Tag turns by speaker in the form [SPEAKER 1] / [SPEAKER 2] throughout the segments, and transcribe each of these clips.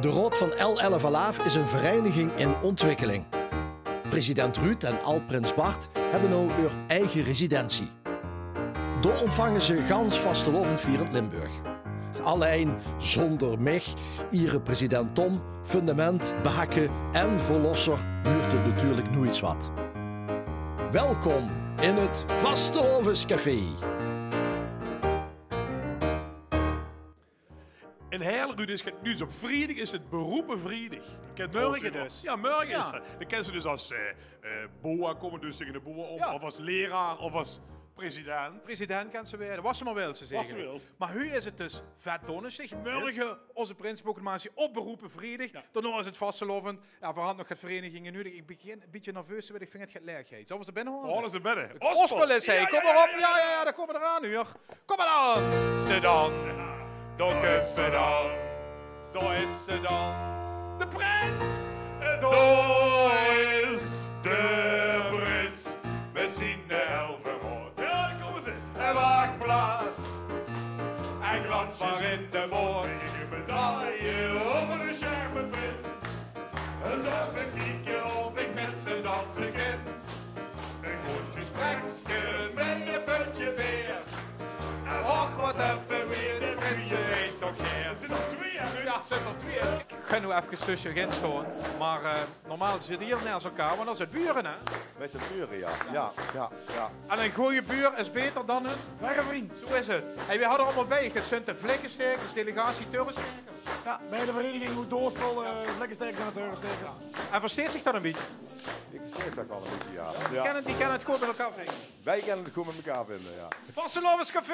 [SPEAKER 1] De Rood van El Alaaf is een vereniging in ontwikkeling. President Ruud en Alt-Prins Bart hebben nu hun eigen residentie. Daar ontvangen ze gans vastelovendvierend Limburg. Alleen zonder mij, ihre president Tom, fundament, baken en verlosser duurt het natuurlijk nooit wat. Welkom in het Vastelovenscafé.
[SPEAKER 2] In Heerlijk is het nu op vrijdag is het beroepenvrijdag.
[SPEAKER 3] Morgen dus.
[SPEAKER 2] Ja, morgen
[SPEAKER 3] Ja.
[SPEAKER 2] is dat. Dan kennen ze dus als boa, komen dus tegen de boa om,
[SPEAKER 3] Ja.
[SPEAKER 2] of als leraar, of als president.
[SPEAKER 3] President kan ze weer. Was ze maar wel, ze zeggen.
[SPEAKER 2] Was ze wel.
[SPEAKER 3] Maar nu is het dus vet donderdag. Morgen onze prinsproclamatie op beroepen vrijdag.
[SPEAKER 2] Ja.
[SPEAKER 3] Daarna is het vastelovend. Ja, voorhand nog het verenigingen nu. Ik begin een beetje nerveus te worden. Ik vind het gaat leeg. Zullen we ze binnen horen?
[SPEAKER 2] Alles er binnen.
[SPEAKER 3] Ospel is hij. Kom maar op. Ja, daar komen we eraan nu. Hoor. Kom maar aan. Ze dan. Daar is ze dan. Daar is ze dan. De prins.
[SPEAKER 2] Daar is de prins met zijn elfenrood. Ja, daar komen ze.
[SPEAKER 3] En wachtplaats.
[SPEAKER 2] En glansjes in de boord. Een medaille over de schermenprint.
[SPEAKER 3] Een zorgverkiekje of ik met z'n dansen ken.
[SPEAKER 2] Een goed
[SPEAKER 3] Gespreksje met een puntje weer. En och, wat hebben we de prinsen heet toch hier.
[SPEAKER 2] Er zitten er 2 in.
[SPEAKER 3] Ja, zit er 2. Ik ga nu even tussen in staan. Maar normaal zitten hier naast elkaar, want dat zijn buren, hè?
[SPEAKER 4] Met z'n buren, ja. Ja.
[SPEAKER 3] En een goede buur is beter dan een
[SPEAKER 5] Verre vriend.
[SPEAKER 3] Zo is het. Hey, we hadden allemaal bij. Het zijn de vlekkenstekers, delegatie Turrenstekers.
[SPEAKER 5] Ja, bij de vereniging moet doorspelen, vlekkenstekkers en de teurenstekkers.
[SPEAKER 3] En versteert zich dat een beetje?
[SPEAKER 4] Ik zeg dat wel een beetje, ja.
[SPEAKER 3] Die kennen het goed met elkaar vinden.
[SPEAKER 4] Wij kennen het goed met elkaar vinden, ja.
[SPEAKER 3] Vastelovenscafé!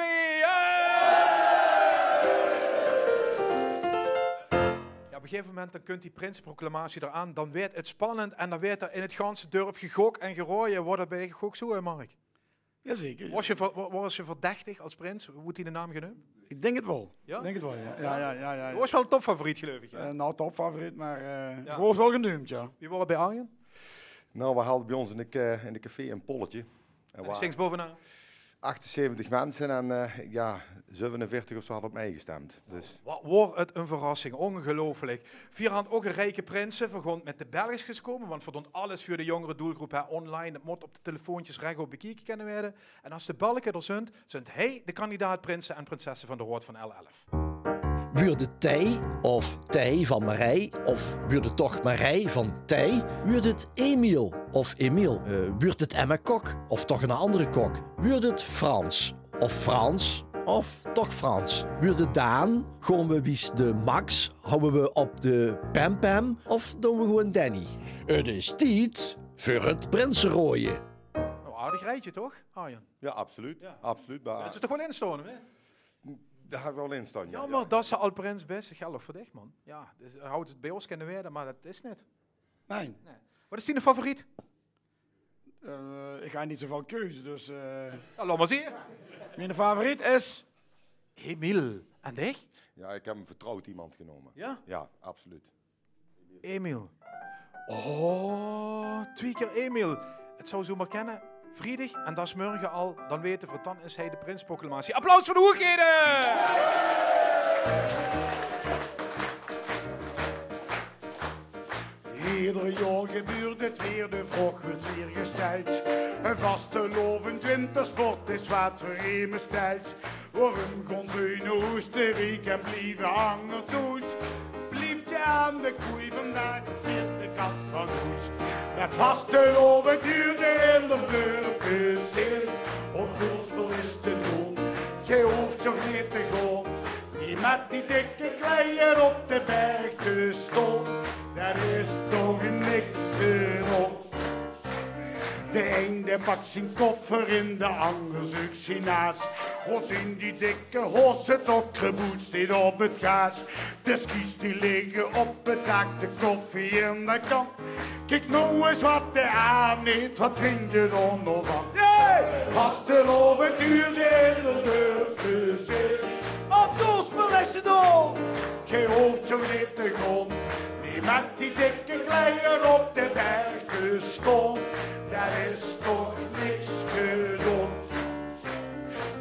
[SPEAKER 3] Ja, op een gegeven moment dan kunt die prinsproclamatie eraan, dan werd het spannend en dan werd er in het ganse dorp gegok en gerooien. Wordt dat bij je ook zo, hè, Mark?
[SPEAKER 5] Jazeker.
[SPEAKER 3] Was je verdachtig als prins? Hoe wordt die de naam genoemd?
[SPEAKER 5] Ik denk het wel.
[SPEAKER 3] Ja?
[SPEAKER 5] Ik denk het wel, ja. Ja.
[SPEAKER 3] Was wel een topfavoriet, geloof ik. Ja.
[SPEAKER 5] Nou, topfavoriet, maar
[SPEAKER 3] Ja.
[SPEAKER 5] wordt wel genoemd, ja.
[SPEAKER 3] Wie wordt bij Arjen?
[SPEAKER 4] Nou, we hadden bij ons in de café een polletje. En
[SPEAKER 3] En
[SPEAKER 4] waren
[SPEAKER 3] stinks bovenaan.
[SPEAKER 4] 78 mensen en 47 of zo hadden op mij gestemd. Dus
[SPEAKER 3] Wat wordt het een verrassing, ongelooflijk. Vierhand ook een rijke prinsen, vergon met de Belgisch komen, want we doen alles voor de jongere doelgroep hè, online. Het moet op de telefoontjes recht op bekeken kunnen worden. En als de balken er zijn hij de kandidaat prinsen en prinsessen van de Rood van L11.
[SPEAKER 1] Wuurde Tij of Tij van Marij of wuurde toch Marij van Tij? Wuurde het Emiel of Emiel? Wuurde het Emma Kok of toch een andere kok? Wuurde het Frans of Frans of toch Frans? Wuurde Daan? Gewoon we wies de Max? Houden we op de Pam Pam of doen we gewoon Danny? Het is tijd voor het prinsenrooien.
[SPEAKER 3] Nou, aardig rijtje toch, Arjen?
[SPEAKER 4] ja, absoluut.
[SPEAKER 3] Ja.
[SPEAKER 4] Absoluut.
[SPEAKER 3] Dat
[SPEAKER 4] Maar
[SPEAKER 3] is er toch wel in staan, hè?
[SPEAKER 4] daar ga ik wel in staan.
[SPEAKER 3] Ja, maar dat ze al prins best geldt voor dich, man. Ja, dus houdt het bij ons kunnen werden, maar dat is net.
[SPEAKER 5] Nee,
[SPEAKER 3] Wat is die een favoriet?
[SPEAKER 5] ik ga niet zoveel keuze, dus
[SPEAKER 3] Ja, laat maar zien.
[SPEAKER 5] mijn favoriet is...
[SPEAKER 3] Emiel. En dich?
[SPEAKER 4] Ja, ik heb een vertrouwd iemand genomen.
[SPEAKER 3] Ja?
[SPEAKER 4] Ja, absoluut.
[SPEAKER 3] Emiel. Oh, 2 keer Emiel. Het zou zo maar kennen. Vrijdag, en dat is morgen al. Dan weten we, dan is hij de prinsproclamatie. Applaus voor de hoeigheden!
[SPEAKER 6] Ieder jaar gebeurt het weer, de vroeg wordt weer gesteld. Een vastelovend wintersport is wat voor immers tijd. Waarom gaan we naar Oostenrijk en blijven hangen toes? Blijft je aan de koei vandaag, vindt de kat van Goes. Met vastelovend duurt de hele dorpjes in. Op gospel is te doen, je hoeft toch niet te gaan. Die met die dikke kleien op de berg te staan. Daar is toch niks te doen. De een die pakt zijn koffer in, de ander zoekt zijn naast. Ons in die dikke hos, het okkerboet staat op het gaas. De skis die liggen op het dak, de koffie in de kan. Kijk nou eens wat de aan eet, wat drink je dan nog van? Vastelovend duurde in de deur te zitten. Op gospel is het al, geen hoofd zo niet te gaan. Die met die dikke kleien op de berg stond, daar is toch niks te doen.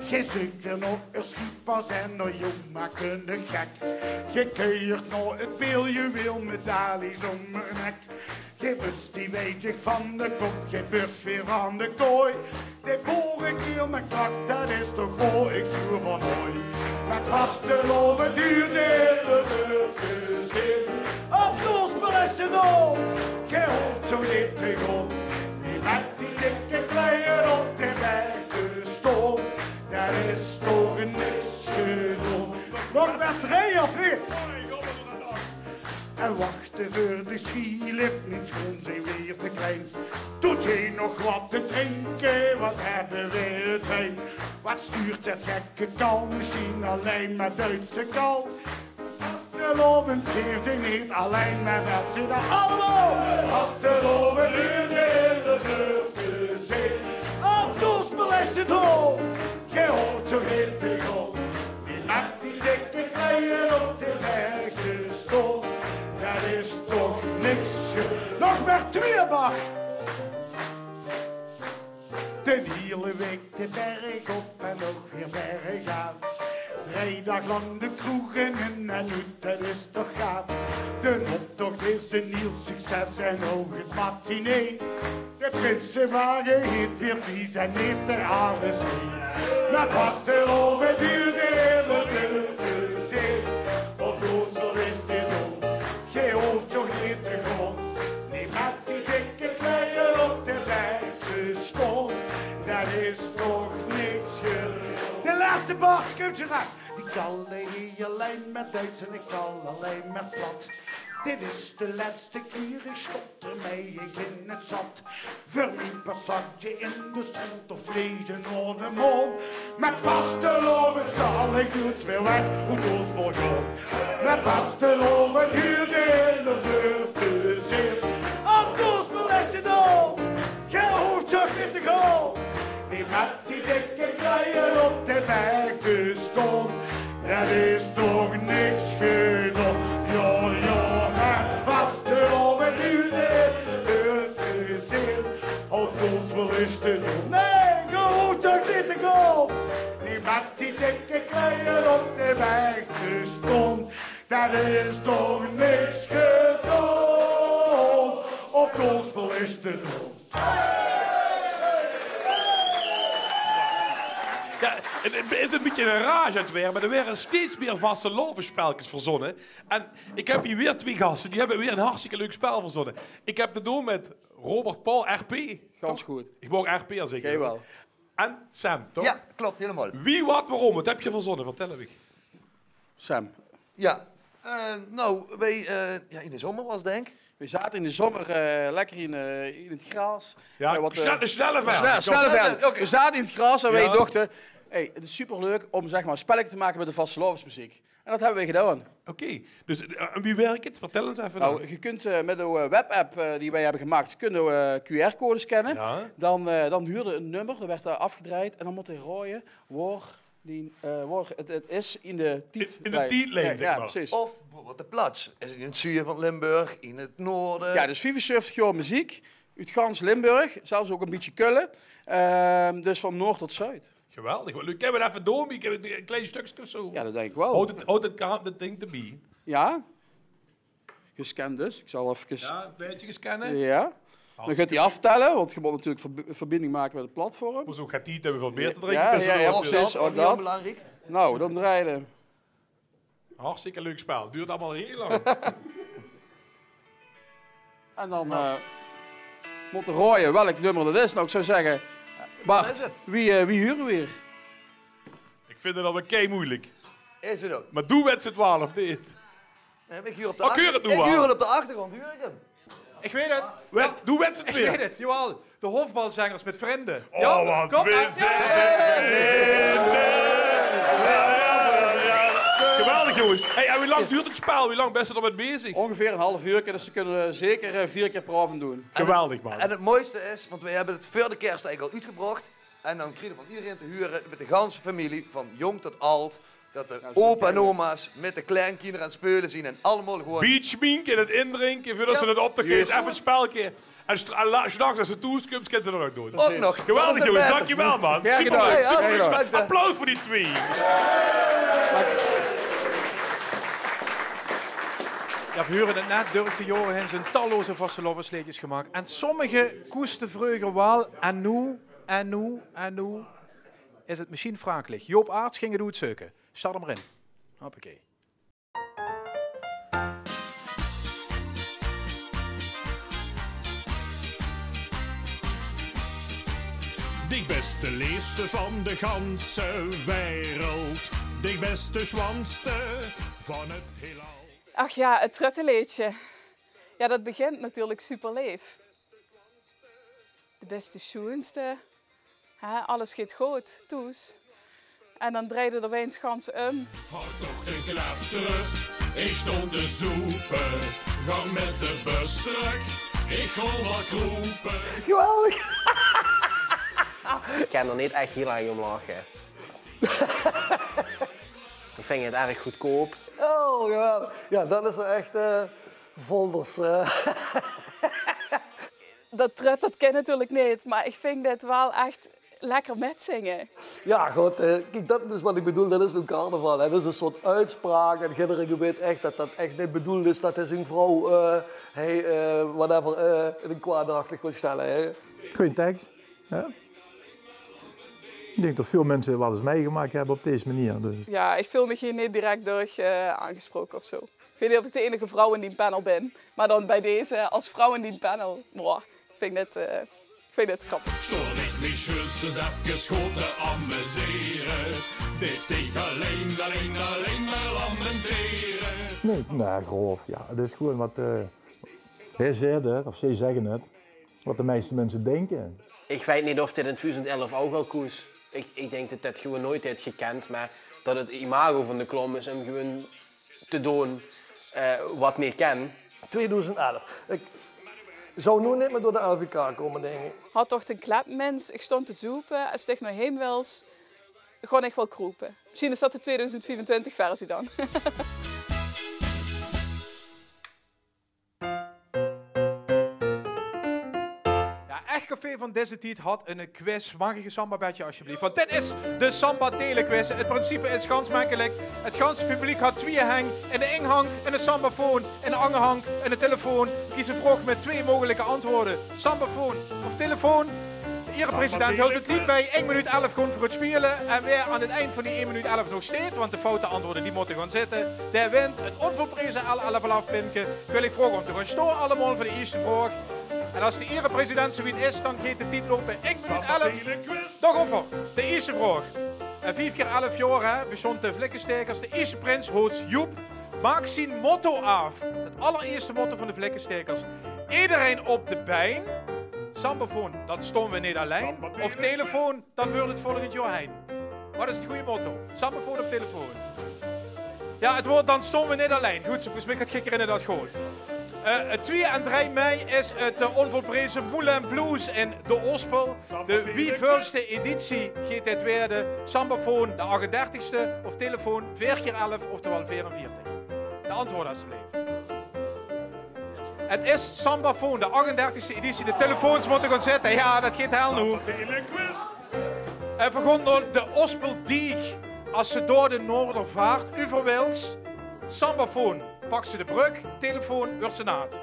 [SPEAKER 6] Geen zeker nog een schietpas en nog jong maar kunnen gek. Gekeurd nog het biljuweel medailles om mijn nek. Geen bus die weet ik van de kop, geen bus weer van de kooi. De borenkeel met krak, dat is toch mooi, ik zuur van hooi. Met vaste loven duurt de hele gezin. Op Noosbel is de dom, geen hoofd zo dit te grond. Die met die dikke kleien op de weg te stoom. Dat is toch niks gedaan. Nog met rijden of niet? En wachten voor de skilift, mijn schoen zijn weer te klein. Doet je nog wat te drinken, wat hebben we het heen? Wat stuurt het gekke kal, misschien alleen maar Duitse kal? De loven keert je niet alleen, maar dat zit er allemaal. Als de loven duurt je in de vlucht zee. Op Noosbel is het hol, je hoort zo weer te grond. Die maakt die dikke kleien op de weg te stoom. Dat is toch niks. Nog maar 2 bar. De hele week de berg op en ook weer berg af. 3 dagen lang de kroegen in en nu, dat is toch gaaf. De optocht is een nieuw succes en ook het matinee. De Prinsenwagen heet weer vies en heeft er alles mee. Met vaste loven duurt de hele de zee. Op Noosbel is dit om. Geen hoofd toch niet te grond. Nee, met die dikke kleien op de weg te stond. Dat is toch niks gedaan. De laatste bar, komt je raak. Die kallen hier alleen met Duits en ik kal alleen met plat. Dit is de laatste keer, ik stop ermee, ik ben het zat. Voor mijn passage in de strand of vlezen naar de mond. Met vaste loven zal ik nooit meer weg, hoe Noosbel gaat. Met vaste loven duurt de hele deur te zin. Op Noosbel is het al, geen hoeft toch niet te gaan. Die met die dikke kleien op de weg te staan. Dat is toch niks gedaan. Ja, ja, met vaste loven duurt de hele te zin. Op Noosbel is het al. Nee, je hoeft toch niet te gaan. Die met die dikke kleien op de weg te staan. Dat is toch niks gedaan. Op Noosbel is het al.
[SPEAKER 7] Ja, het is een beetje een rage aan het weer, maar er werden steeds meer vaste lovenspelletjes verzonnen. En ik heb hier weer 2 gasten, die hebben weer een hartstikke leuk spel verzonnen. Ik heb te doen met Robert Paul, RP.
[SPEAKER 8] Gans goed.
[SPEAKER 7] Ik mag RP al zeggen.
[SPEAKER 8] Jij wel.
[SPEAKER 7] En Sam, toch?
[SPEAKER 9] Ja, klopt, helemaal.
[SPEAKER 7] Wie, wat, waarom? Wat heb je verzonnen? Vertel even.
[SPEAKER 8] Sam.
[SPEAKER 9] Ja, nou, wij, in de zomer was het, denk ik.
[SPEAKER 8] We zaten in de zomer lekker in het gras.
[SPEAKER 7] Ja,
[SPEAKER 8] Snelle
[SPEAKER 7] snelle
[SPEAKER 8] snelle
[SPEAKER 9] Oké.
[SPEAKER 8] We zaten in het gras en wij
[SPEAKER 7] Ja.
[SPEAKER 8] dachten, hey, het is superleuk om zeg maar, een spelletje te maken met de vastelovensmuziek. En dat hebben we gedaan.
[SPEAKER 7] Oké, dus wie werkt het? Vertel eens even.
[SPEAKER 8] Nou, je kunt met de webapp die wij hebben gemaakt, kunnen we QR-codes scannen.
[SPEAKER 7] Ja.
[SPEAKER 8] Dan huurde een nummer, dat werd daar afgedraaid en dan moet hij rooien waar het is in de titel.
[SPEAKER 7] In de titellijn,
[SPEAKER 8] ja,
[SPEAKER 7] zeg
[SPEAKER 8] ja,
[SPEAKER 7] maar.
[SPEAKER 8] precies.
[SPEAKER 9] Of bijvoorbeeld de plaats. Is het in het zuiden van Limburg, in het noorden?
[SPEAKER 8] Ja, dus 75 jaar muziek. Uit gans Limburg, zelfs ook een beetje Kullen. Dus van noord tot zuid.
[SPEAKER 7] Geweldig. Leuk. Ik heb het even door, ik heb een klein stukje of zo.
[SPEAKER 8] Ja, dat denk ik wel.
[SPEAKER 7] Houd het ding erbij.
[SPEAKER 8] Ja. Gescand dus. Ik zal even...
[SPEAKER 7] Ja, een beetje scannen.
[SPEAKER 8] Ja. Dan gaat hij aftellen, want je moet natuurlijk verbinding maken met het platform.
[SPEAKER 7] Hoezo gaat die het hebben van beter drinken?
[SPEAKER 8] Ja,
[SPEAKER 7] Dus
[SPEAKER 8] ja,
[SPEAKER 7] dan
[SPEAKER 8] ja,
[SPEAKER 7] ook-
[SPEAKER 8] precies.
[SPEAKER 9] ook
[SPEAKER 8] Ook
[SPEAKER 9] heel
[SPEAKER 8] dat.
[SPEAKER 9] belangrijk.
[SPEAKER 8] Nou, dan draaien.
[SPEAKER 7] Hartstikke leuk spel. Duurt allemaal heel lang.
[SPEAKER 8] En dan moeten rooien welk nummer dat is. Nou, ik zou zeggen,
[SPEAKER 9] Wat is
[SPEAKER 8] Bart,
[SPEAKER 9] het?
[SPEAKER 8] wie huren we hier?
[SPEAKER 7] Ik vind het alweer kei moeilijk.
[SPEAKER 9] Is het ook.
[SPEAKER 7] Maar doe met z'n 12 dit.
[SPEAKER 9] Nee, ik huur op de
[SPEAKER 7] Oh, keur het nu
[SPEAKER 9] ik
[SPEAKER 7] maar.
[SPEAKER 9] huur het op de achtergrond, huur ik hem.
[SPEAKER 3] Ik weet het.
[SPEAKER 7] Doe met z'n
[SPEAKER 3] Ik
[SPEAKER 7] twee.
[SPEAKER 3] weet het, jawel. De hofbalzangers met vrienden.
[SPEAKER 7] Oh, wat
[SPEAKER 3] kom
[SPEAKER 7] win
[SPEAKER 3] aan.
[SPEAKER 7] Geweldig, jongens. Hey, en hoe lang duurt het spel? Hoe lang ben je er met bezig?
[SPEAKER 8] Ongeveer een half uur, dus ze kunnen zeker 4 keer per avond doen.
[SPEAKER 7] Geweldig, man.
[SPEAKER 9] En het mooiste is, want wij hebben het voor de kerst eigenlijk al uitgebracht. En dan kregen we van iedereen te huren met de ganse familie, van jong tot oud. Dat de opa en oma's met de kleinkinderen aan het spelen zien en allemaal gewoon...
[SPEAKER 7] Beachmink in het indrinken, voordat ze het op te geven. Even een spelje. En s'nachts als ze toeskomt, kunnen ze dat ook doen.
[SPEAKER 9] Ook nog.
[SPEAKER 7] Geweldig jongens, dankjewel man.
[SPEAKER 9] Ja,
[SPEAKER 7] Superleuk,
[SPEAKER 9] gedaan.
[SPEAKER 7] superleuk. Applaus voor die twee.
[SPEAKER 3] Ja, we huren het net, durfde Joren zijn talloze vastelovensleetjes gemaakt. En sommige koesten vreugde wel. En nu is het misschien wrakelijk. Joop Aarts ging het zoeken. Start hem erin. Hoppakee.
[SPEAKER 10] De beste leefste van de ganse wereld. De beste zwanste van het heelal.
[SPEAKER 11] Ach ja, het truttenleedje. Ja, dat begint natuurlijk super leef. De beste schoenste. Alles gaat goed, toes. En dan draaide er eens gans
[SPEAKER 10] Houd toch de klap terug, ik stond te zoepen. Gang met de bus terug, ik kon wel kroepen.
[SPEAKER 12] Geweldig! Ik kan er niet echt heel erg om lachen. Ik vind het erg goedkoop.
[SPEAKER 13] Oh, geweldig. Ja, dat is wel echt Volders.
[SPEAKER 11] Dat trut, dat ken natuurlijk niet, maar ik vind dit wel echt lekker metzingen.
[SPEAKER 13] Ja, goed. Kijk, dat is wat ik bedoel. Dat is een carnaval. Hè. Dat is een soort uitspraak. En iedereen weet echt dat dat echt niet bedoeld is dat hij zijn vrouw whatever, in een kwaad daglicht wil stellen. Hè.
[SPEAKER 14] Goeie tekst. Ja. Ik denk dat veel mensen wel eens meegemaakt hebben op deze manier. Dus.
[SPEAKER 11] Ja, ik voel me hier niet direct door aangesproken of zo. Ik weet niet of ik de enige vrouw in die panel ben. Maar dan bij deze, als vrouw in die panel, vind ik dit grappig.
[SPEAKER 10] Stoor ik mijn zusjes even schoten amuseren. Het is tegen alleen maar lamenteren.
[SPEAKER 14] Nee, grof. Ja. Het is gewoon wat hij zegt het, of zij zeggen het, wat de meeste mensen denken.
[SPEAKER 12] Ik weet niet of dit in 2011 ook al koers. Ik denk dat dat gewoon nooit heeft gekend, maar dat het imago van de klom is om gewoon te doen wat meer ken.
[SPEAKER 13] 2011. Ik zou nu niet meer door de LVK komen, denk ik.
[SPEAKER 11] Had toch een klapmens, ik stond te zoepen, als ik naar heen wils, gewoon echt wel kroepen. Misschien is dat de 2024 versie dan.
[SPEAKER 3] Café van deze tijd had een quiz. Mag ik een samba-bedje alsjeblieft? Want dit is de samba-telequiz. Het principe is gansmakkelijk. Het ganse publiek had twee hang. In de inhang, in de sambafoon, in de angerhang, in de telefoon. Kies een vraag met twee mogelijke antwoorden. Sambafoon of telefoon. De erepresident houdt het niet bij 1 minuut 11 gewoon voor het spelen. En weer aan het eind van die 1 minuut 11 nog steeds, want de foute antwoorden die moeten gaan zitten. Der wint het onvolprezen L11 pinken. Wil ik vragen om te gaan storen allemaal voor de eerste vraag. En als de erepresident zoiets is, dan gaat de tijd lopen 1 minuut 11. Nog over. De eerste vraag. 5 keer 11 jaar, hè, bestond de Vlikkenstekers. De eerste prins, Hoots Joep, maakt zijn motto af. Het allereerste motto van de Vlikkenstekers. Iedereen op de been. Sambafoon, dat stonden we niet alleen. Of telefoon, dan wordt het volgend jaar heen. Wat is het goede motto? Sambafoon of telefoon? Ja, het woord dan stonden we niet alleen. Goed, zo ik het gekker in dat goed. 2 en 3 mei is het onvolprezen Moulin Blues in de Ospel. De wieveelste editie gaat dit werden. Sambafoon, de 38ste, of telefoon 4 keer 11, oftewel 44. De antwoord alsjeblieft. Het is Sambafoon, de 38e editie. De telefoons moeten gaan zetten. Ja, dat gaat heel nu. En we gaan door de Ospeldiek. Als ze door de Noordervaart overwils. Sambafoon, pak ze de brug. Telefoon, wordt ze naad.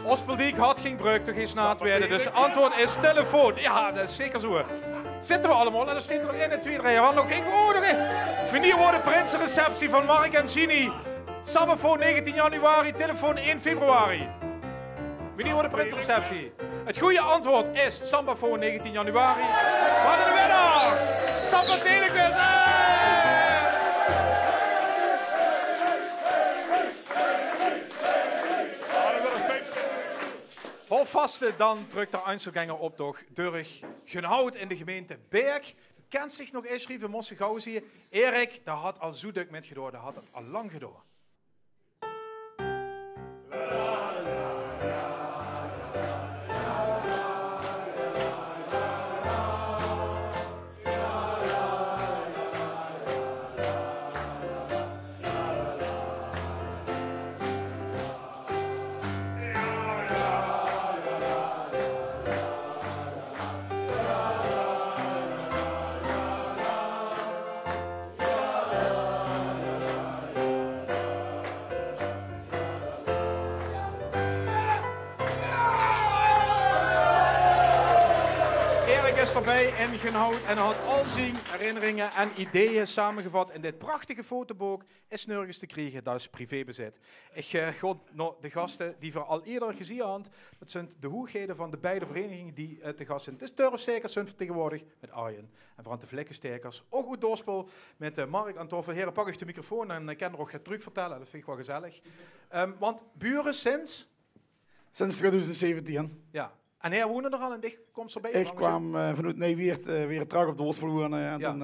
[SPEAKER 3] Ospeldiek had geen brug, toch geen snaad werden. Dus het antwoord is telefoon. Ja, dat is zeker zo. Zitten we allemaal en er staat er nog 1 en 2 rijen. Want nog één. Oh, nog één. Wanneer wordt de prinsenreceptie van Mark en Ginny? Sambafoon 19 januari, telefoon 1 februari. Wanneer wordt de prinsenreceptie? Het goede antwoord is Sambafoon 19 januari. We hadden de winnaar! Samba Telequiz! Hou vast, dan drukt de Einzelganger op toch Durg Genhout in de gemeente Berg. Kent zich nog eens, schrijven mossen gauw zie je. Erik, dat had al zo druk met gedaan, dat had het al lang gedaan. erbij ingehouden en had al zijn herinneringen en ideeën samengevat in dit prachtige fotoboek. Is nergens te krijgen, dat is privébezit. Ik ga naar de gasten die we al eerder gezien hadden. Dat zijn de hoedigheden van de beide verenigingen die te gast zijn. Dus turfstekers zijn vertegenwoordigd met Arjen. En van de vlekkenstekers ook goed doorspel met Mark en Toffel. Heren, pak ik de microfoon en ik kan er ook het truc vertellen. Dat vind ik wel gezellig. Want buren sinds?
[SPEAKER 5] Sinds 2017.
[SPEAKER 3] Ja. En hij woonde er al en dicht komt erbij?
[SPEAKER 5] Ik kwam vanuit Nijweert weer terug op de Oospel wonen en toen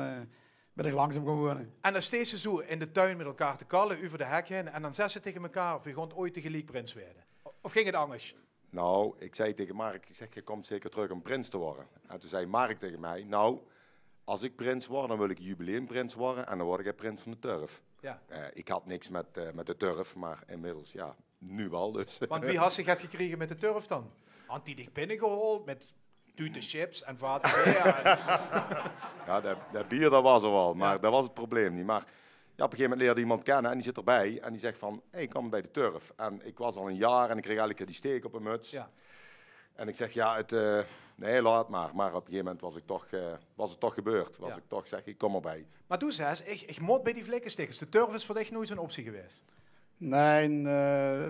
[SPEAKER 5] ben ik langzaam gaan wonen.
[SPEAKER 3] En dan steeds zo in de tuin met elkaar te kallen, over de hek heen en dan zetten ze tegen elkaar of je gaat ooit tegelijk prins werden. Of ging het anders?
[SPEAKER 4] Nou, ik zei tegen Mark, ik zeg, je komt zeker terug om prins te worden. En toen zei Mark tegen mij, nou, als ik prins word, dan wil ik jubileumprins worden en dan word ik prins van de turf.
[SPEAKER 3] Ja.
[SPEAKER 4] Ik had niks met de turf, maar inmiddels, ja, nu wel dus.
[SPEAKER 3] Want wie had zich het gekregen met de turf dan? Had die dich binnengehaald met tuten chips en water?
[SPEAKER 4] Ja, dat bier dat was er wel, maar dat was het probleem niet. Maar ja, op een gegeven moment leerde iemand kennen en die zit erbij en die zegt van, hey, ik kom bij de turf. En ik was al een jaar en ik kreeg elke keer die steek op een muts. Ja. En ik zeg, ja, nee, laat maar. Maar op een gegeven moment was het toch gebeurd. Was ik toch, zeg ik, kom erbij.
[SPEAKER 3] Maar toen zei ze, ik moet bij die vlekkenstekers. De turf is voor dich nooit zo'n optie geweest?
[SPEAKER 5] Nee,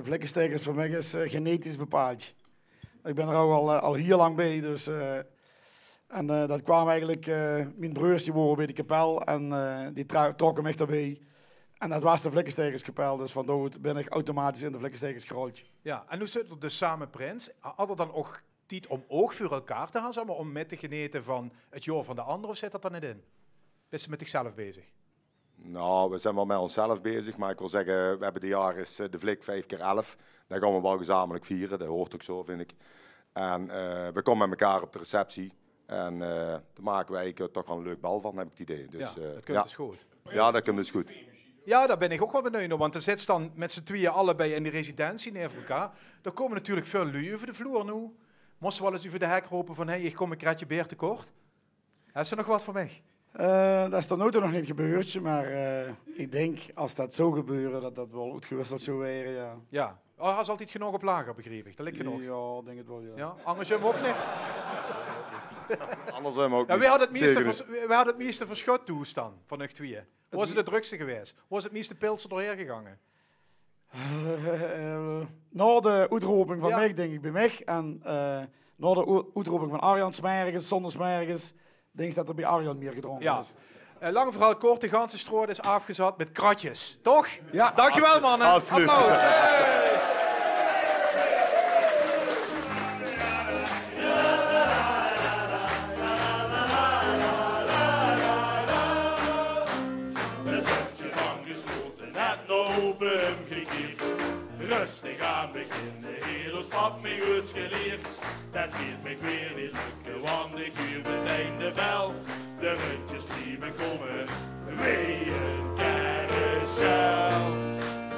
[SPEAKER 5] vlekkenstekers voor mij is genetisch bepaald. Ik ben er ook al hier lang bij, dus... En dat kwam eigenlijk, mijn broers die waren bij de kapel en die trokken mij daarbij. En dat was de Vlekkenstekerskapel, dus vandaar ben ik automatisch in de Vlekkensteker's gerold.
[SPEAKER 3] Ja, en hoe zit het dus samen prins? Had er dan ook tijd om oog voor elkaar te gaan, zeg maar, om met te genieten van het jaar van de ander, of zit dat dan niet in? Ben je met zichzelf bezig?
[SPEAKER 4] Nou, we zijn wel met onszelf bezig, maar ik wil zeggen, we hebben de jaar is de Vlik 5x11. Dat gaan we wel gezamenlijk vieren, dat hoort ook zo, vind ik. En we komen met elkaar op de receptie. En daar maken wij toch wel een leuk bal van, heb ik het idee. Dus,
[SPEAKER 3] ja, dat komt dus goed.
[SPEAKER 4] Ja, dat komt dus goed.
[SPEAKER 3] Ja, daar ben ik ook wel benieuwd naar, want er zit dan met z'n tweeën allebei in de residentie neer voor elkaar. Er komen natuurlijk veel lui over de vloer nu. Moesten we wel eens over de hek roepen van, hey, ik kom een kratje beer tekort. Heb je nog wat voor mij?
[SPEAKER 5] Dat is tot nu toe nog niet gebeurd, maar ik denk als dat zou gebeuren, dat dat wel uitgewisseld zou worden, ja.
[SPEAKER 3] Ja, hij is altijd genoeg op lager, begreep ik. Dat ligt genoeg.
[SPEAKER 5] Ja, denk het wel, ja.
[SPEAKER 3] Ja, anders hem ook niet.
[SPEAKER 4] Anders hem ook
[SPEAKER 3] ja,
[SPEAKER 4] niet.
[SPEAKER 3] We hadden het meeste verschot toestand van de tweeën. Hoe was het de drukste geweest? Hoe was het meeste pilsen doorheen gegangen?
[SPEAKER 5] Na de uitroeping van mij, denk ik bij mij. En na de uitroeping van Arjan Smergens, zonder Smergens, denk ik dat er bij Arjan meer gedronken is.
[SPEAKER 3] Lang verhaal kort, de ganse stroot is afgezet met kratjes. Toch?
[SPEAKER 5] Ja.
[SPEAKER 3] Dankjewel, mannen.
[SPEAKER 4] Absoluut.
[SPEAKER 3] Applaus.
[SPEAKER 10] Rustig aan beginnen, heel ons pap mij goed geleerd. Dat wird mij weer niet lukken, want ik huur meteen de bel. De rundjes die me komen, wee een carousel.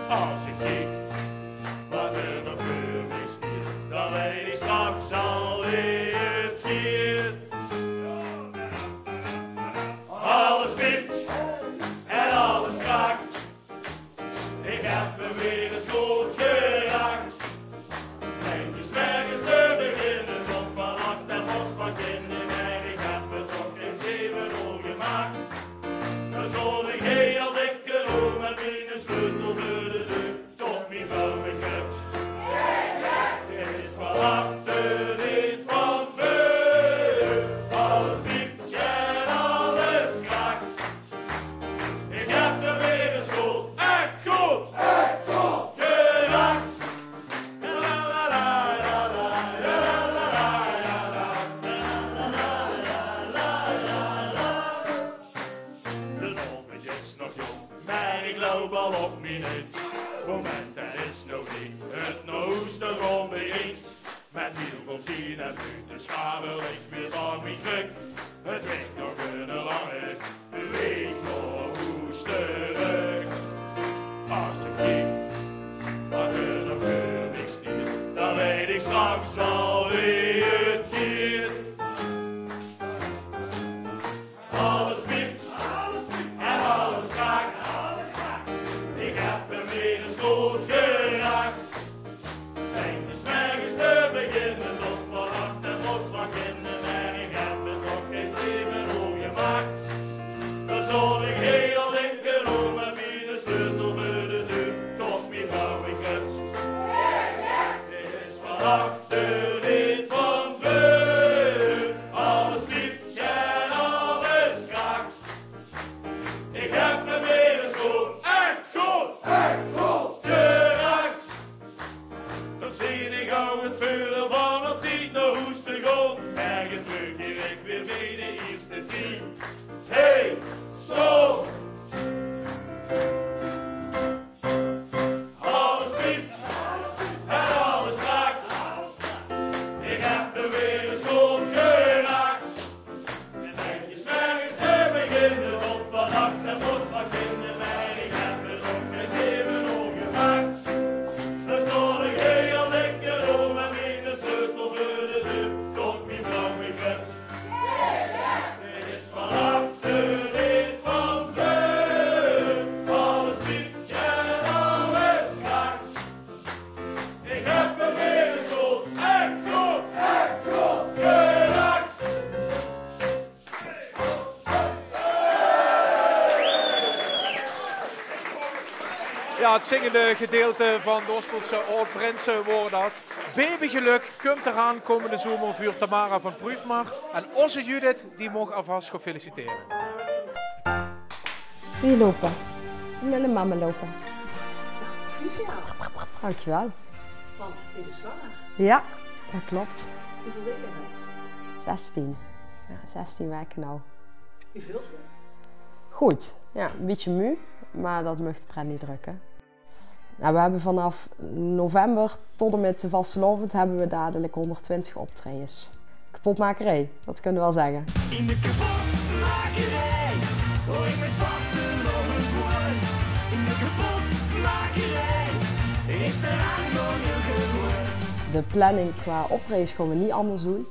[SPEAKER 10] Als ik kijk, wat er nog voor mij stiert, dan weet ik straks alweer het keer. Alles wit en alles kraakt. Ik heb me weer eens goed geraakt. Eindjes nergens te beginnen, nog vannacht en bos van kinderen. En ik heb het ook in 7 gemaakt. Dan zon ik heel dikke room met mijn sleutel voor de deur. Tot mijn vuile kut. Het is van achter, niet van voor. Alles piept en alles kraakt. Ik heb er weer eens goed. Momenten is nog niet het nooste rond begint. Met heel veel tien en buiten schabel ik weer van mijn druk. Het ligt nog een lange week nog hoesterig. Als ik kijk, wat er nog voor niks stiert, dan weet ik straks alweer het keer. Alles piept en alles kraakt. Ik heb hem weer eens goed geraakt. Eindjes nergens te beginnen, tot vannacht en los van kinderen. En ik heb het nog geen
[SPEAKER 3] Ja, het zingende gedeelte van de Ospelse Oud-Prinsen wordt dat. Babygeluk komt eraan komende zomer voor Tamara van Pruitmar. En onze Judith, die mag alvast gaan feliciteren.
[SPEAKER 15] Wie lopen? Met een mama lopen. Dankjewel.
[SPEAKER 16] Want je bent zwanger.
[SPEAKER 15] Ja, dat klopt.
[SPEAKER 16] Hoeveel weken heb je?
[SPEAKER 15] 16. Ja, 16 weken nou.
[SPEAKER 16] Hoe veel ze?
[SPEAKER 15] Goed. Ja, een beetje moe, maar dat mag de pret niet drukken. Nou, we hebben vanaf november tot en met de vastelovend hebben we dadelijk 120 optredens. Kapotmakerij, dat kunnen we wel zeggen.
[SPEAKER 10] In de kapotmakerij hoor ik met vastelovend woord. In de kapotmakerij is er aankomen geworden.
[SPEAKER 15] De planning qua optredens gaan we niet anders doen.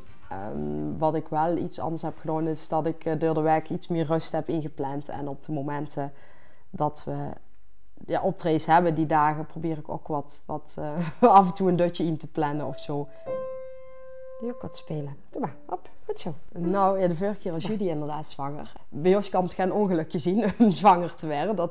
[SPEAKER 15] Wat ik wel iets anders heb gedaan is dat ik door de week iets meer rust heb ingepland. En op de momenten dat we optredens hebben, die dagen probeer ik ook wat af en toe een dutje in te plannen of zo. Die ook wat spelen. Doe maar, hop, goed zo. Nou, ja, de vorige keer was Judy inderdaad zwanger. Bij ons kan het geen ongelukje zien om zwanger te werden.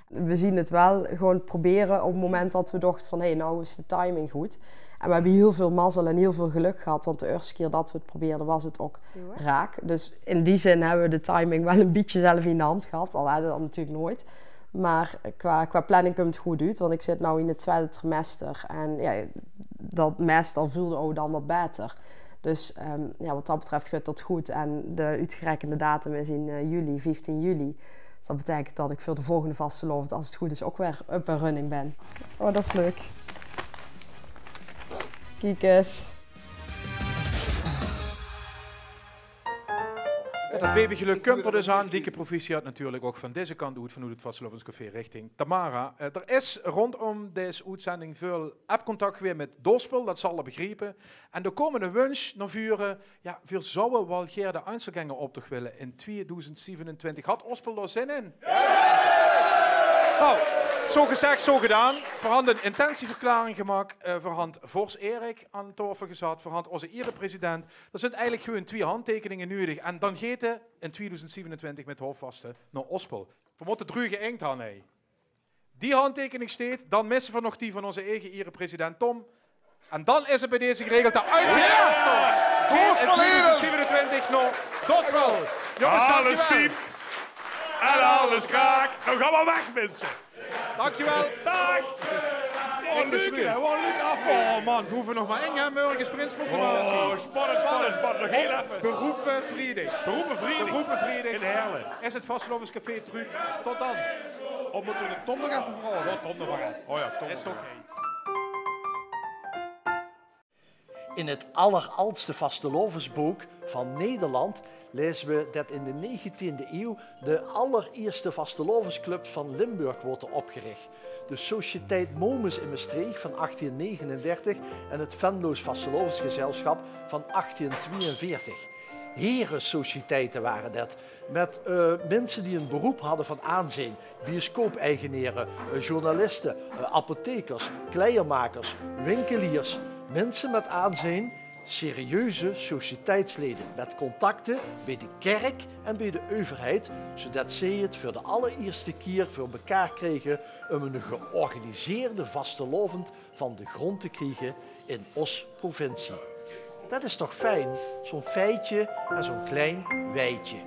[SPEAKER 15] We zien het wel gewoon proberen op het moment dat we dachten van hé, nou is de timing goed. En we hebben heel veel mazzel en heel veel geluk gehad, want de eerste keer dat we het probeerden was het ook raak. Dus in die zin hebben we de timing wel een beetje zelf in de hand gehad, al hadden we dat natuurlijk nooit. Maar qua planning komt het goed uit, want ik zit nu in het tweede trimester en ja, dat meestal voelde ook dan wat beter. Dus ja, wat dat betreft gaat dat goed en de uitgerekende datum is in juli, 15 juli. Dus dat betekent dat ik voor de volgende vastelovend, als het goed is, ook weer up en running ben. Oh, dat is leuk. Kijk eens.
[SPEAKER 3] Ja, dat babygeluk komt er dus aan. Dikke proficiat natuurlijk ook van deze kant uit, vanuit het Vastelovenscafé richting Tamara. Er is rondom deze uitzending veel appcontact weer met Dospel, dat zal je begrijpen. En de komende wens naar vuren, ja, we zouden wel de Einzelgänger op toch willen in 2027. Had Ospel daar zin in? Nou, zo gezegd, zo gedaan. Voorhand een intentieverklaring gemaakt. Voorhand Vors Erik aan tafel gezet. Voorhand onze erepresident. Er zijn eigenlijk gewoon 2 handtekeningen nodig. En dan gaat het in 2027 met hoofdvasten naar Ospel. We moeten het ruige inkt aan. Hey. Die handtekening steekt. Dan missen we nog die van onze eigen erepresident Tom. En dan is het bij deze geregeld de Einzelgänger. In 2027 nog Dospel. Jongens,
[SPEAKER 2] alles piep. En alles kraak. Nou gaan we weg, mensen.
[SPEAKER 3] Dankjewel.
[SPEAKER 2] Dag.
[SPEAKER 3] Wat leuk, hè? Wat leuk af. Oh man, we hoeven nog maar 1 jaar morgen sprintsproclamatie.
[SPEAKER 2] Oh, spannend. Nog heel even.
[SPEAKER 3] Beroepenvriending.
[SPEAKER 2] Beroepenvriending. In Herlen.
[SPEAKER 3] Is het Vastelovenscafé terug. Tot dan.
[SPEAKER 2] Of moeten we Tom nog even vragen? Wat Tom nog maar uit. Oh ja, Tom.
[SPEAKER 3] Is toch geen.
[SPEAKER 1] In het alleroudste vastelovensboek van Nederland lezen we dat in de 19e eeuw de allereerste vastelovensclubs van Limburg worden opgericht. De Sociëteit Momus in Maastricht van 1839 en het Venlo's Vastelovensgezelschap van 1842. Herensocieteiten waren dat, met mensen die een beroep hadden van aanzien. Bioscoop-eigenaren, journalisten, apothekers, kleiermakers, winkeliers. Mensen met aanzien, serieuze sociëteitsleden met contacten bij de kerk en bij de overheid, zodat zij het voor de allereerste keer voor elkaar kregen om een georganiseerde vastelovend van de grond te krijgen in ons provincie. Dat is toch fijn, zo'n feitje en zo'n klein weitje.